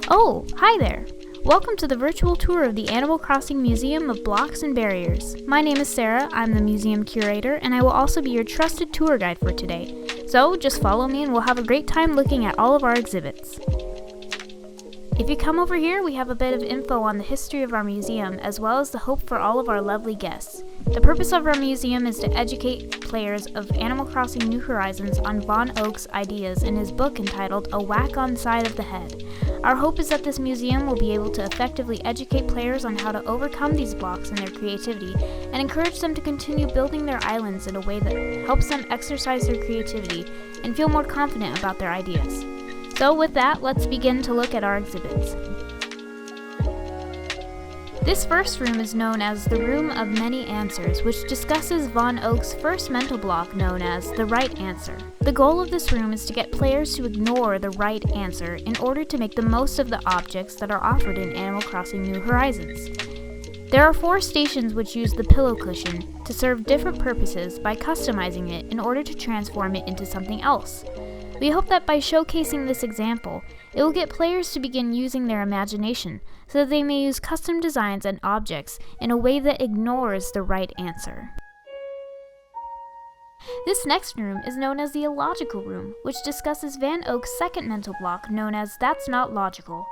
Oh, hi there! Welcome to the virtual tour of the Animal Crossing Museum of Blocks and Barriers. My name is Sarah, I'm the museum curator, and I will also be your trusted tour guide for today. So just follow me and we'll have a great time looking at all of our exhibits. If you come over here, we have a bit of info on the history of our museum, as well as the hope for all of our lovely guests. The purpose of our museum is to educate players of Animal Crossing New Horizons on Von Oak's ideas in his book entitled A Whack on Side of the Head. Our hope is that this museum will be able to effectively educate players on how to overcome these blocks in their creativity and encourage them to continue building their islands in a way that helps them exercise their creativity and feel more confident about their ideas. So with that, let's begin to look at our exhibits. This first room is known as the Room of Many Answers, which discusses Von Oak's first mental block known as the right answer. The goal of this room is to get players to ignore the right answer in order to make the most of the objects that are offered in Animal Crossing New Horizons. There are 4 stations which use the pillow cushion to serve different purposes by customizing it in order to transform it into something else. We hope that by showcasing this example, it will get players to begin using their imagination so that they may use custom designs and objects in a way that ignores the right answer. This next room is known as the Illogical Room, which discusses Van Oak's second mental block known as That's Not Logical.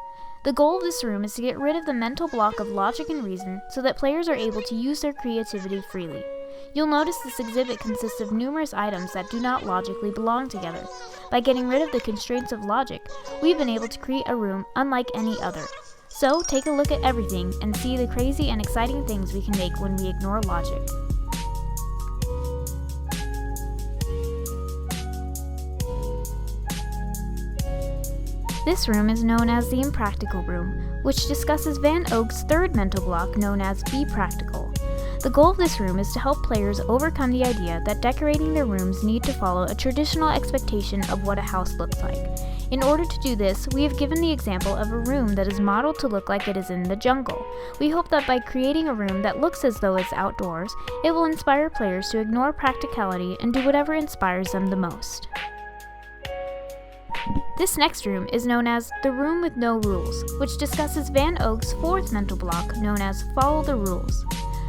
The goal of this room is to get rid of the mental block of logic and reason so that players are able to use their creativity freely. You'll notice this exhibit consists of numerous items that do not logically belong together. By getting rid of the constraints of logic, we've been able to create a room unlike any other. So take a look at everything and see the crazy and exciting things we can make when we ignore logic. This room is known as the Impractical Room, which discusses Van Oak's third mental block known as Be Practical. The goal of this room is to help players overcome the idea that decorating their rooms need to follow a traditional expectation of what a house looks like. In order to do this, we have given the example of a room that is modeled to look like it is in the jungle. We hope that by creating a room that looks as though it's outdoors, it will inspire players to ignore practicality and do whatever inspires them the most. This next room is known as the Room with No Rules, which discusses Van Oak's fourth mental block known as Follow the Rules.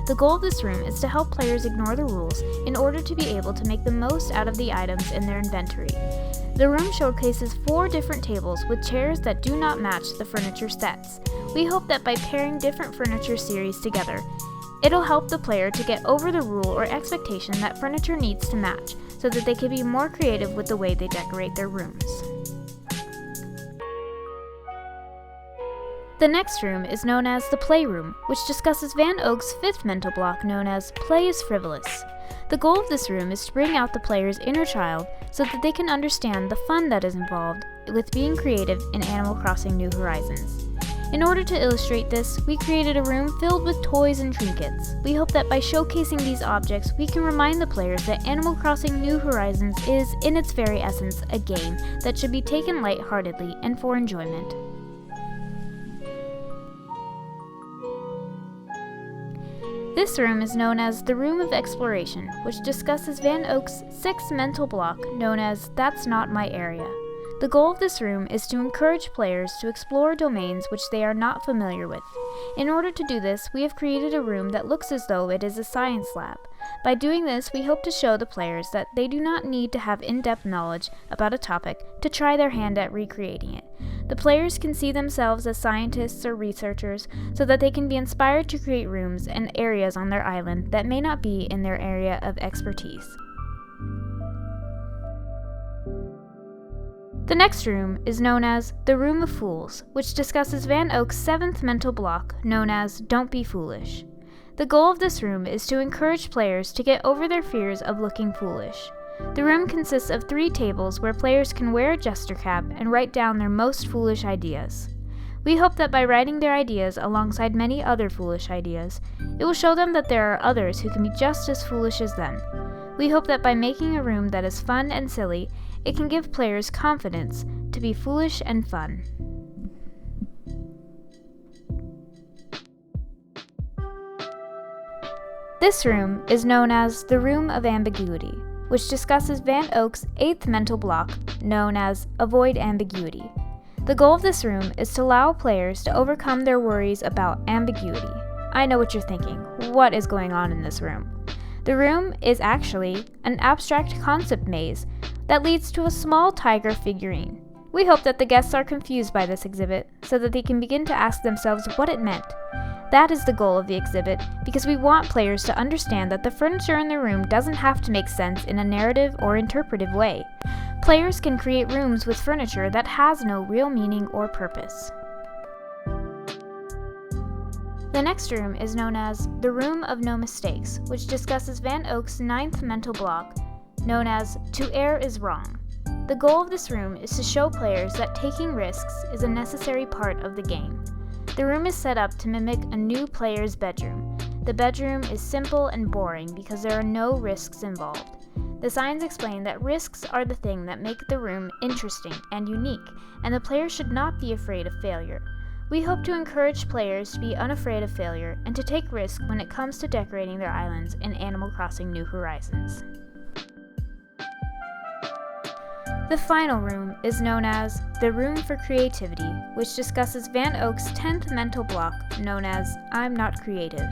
The goal of this room is to help players ignore the rules in order to be able to make the most out of the items in their inventory. The room showcases 4 different tables with chairs that do not match the furniture sets. We hope that by pairing different furniture series together, it'll help the player to get over the rule or expectation that furniture needs to match so that they can be more creative with the way they decorate their rooms. The next room is known as the Playroom, which discusses Van Oak's fifth mental block known as Play is Frivolous. The goal of this room is to bring out the player's inner child so that they can understand the fun that is involved with being creative in Animal Crossing New Horizons. In order to illustrate this, we created a room filled with toys and trinkets. We hope that by showcasing these objects, we can remind the players that Animal Crossing New Horizons is, in its very essence, a game that should be taken lightheartedly and for enjoyment. This room is known as the Room of Exploration, which discusses Van Oak's sixth mental block known as That's Not My Area. The goal of this room is to encourage players to explore domains which they are not familiar with. In order to do this, we have created a room that looks as though it is a science lab. By doing this, we hope to show the players that they do not need to have in-depth knowledge about a topic to try their hand at recreating it. The players can see themselves as scientists or researchers so that they can be inspired to create rooms and areas on their island that may not be in their area of expertise. The next room is known as the Room of Fools, which discusses Van Oak's seventh mental block known as Don't Be Foolish. The goal of this room is to encourage players to get over their fears of looking foolish. The room consists of 3 tables where players can wear a jester cap and write down their most foolish ideas. We hope that by writing their ideas alongside many other foolish ideas, it will show them that there are others who can be just as foolish as them. We hope that by making a room that is fun and silly, it can give players confidence to be foolish and fun. This room is known as the Room of Ambiguity, which discusses Van Oak's 8th mental block, known as Avoid Ambiguity. The goal of this room is to allow players to overcome their worries about ambiguity. I know what you're thinking. What is going on in this room? The room is actually an abstract concept maze that leads to a small tiger figurine. We hope that the guests are confused by this exhibit so that they can begin to ask themselves what it meant. That is the goal of the exhibit because we want players to understand that the furniture in the room doesn't have to make sense in a narrative or interpretive way. Players can create rooms with furniture that has no real meaning or purpose. The next room is known as the Room of No Mistakes, which discusses Van Oak's 9th mental block, known as To Err is Wrong. The goal of this room is to show players that taking risks is a necessary part of the game. The room is set up to mimic a new player's bedroom. The bedroom is simple and boring because there are no risks involved. The signs explain that risks are the thing that make the room interesting and unique, and the player should not be afraid of failure. We hope to encourage players to be unafraid of failure and to take risks when it comes to decorating their islands in Animal Crossing New Horizons. The final room is known as the Room for Creativity, which discusses Van Oak's 10th mental block, known as I'm Not Creative.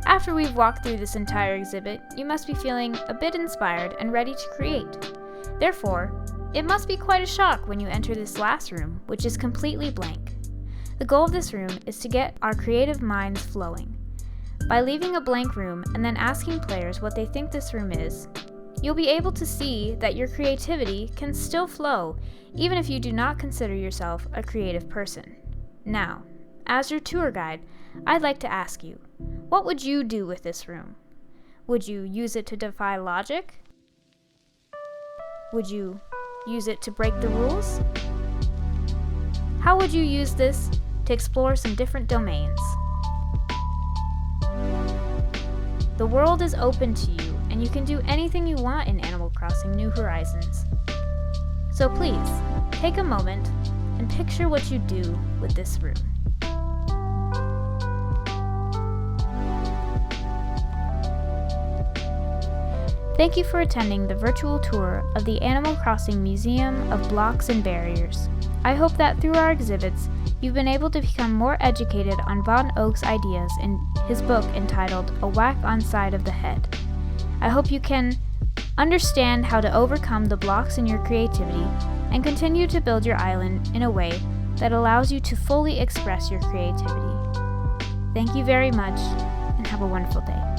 After we've walked through this entire exhibit, you must be feeling a bit inspired and ready to create. Therefore, it must be quite a shock when you enter this last room, which is completely blank. The goal of this room is to get our creative minds flowing. By leaving a blank room and then asking players what they think this room is, you'll be able to see that your creativity can still flow, even if you do not consider yourself a creative person. Now, as your tour guide, I'd like to ask you, what would you do with this room? Would you use it to defy logic? Would you use it to break the rules? How would you use this to explore some different domains? The world is open to you, and you can do anything you want in Animal Crossing New Horizons. So please, take a moment and picture what you do with this room. Thank you for attending the virtual tour of the Animal Crossing Museum of Blocks and Barriers. I hope that through our exhibits, you've been able to become more educated on Van Oak's ideas in his book entitled A Whack on Side of the Head. I hope you can understand how to overcome the blocks in your creativity and continue to build your island in a way that allows you to fully express your creativity. Thank you very much, and have a wonderful day.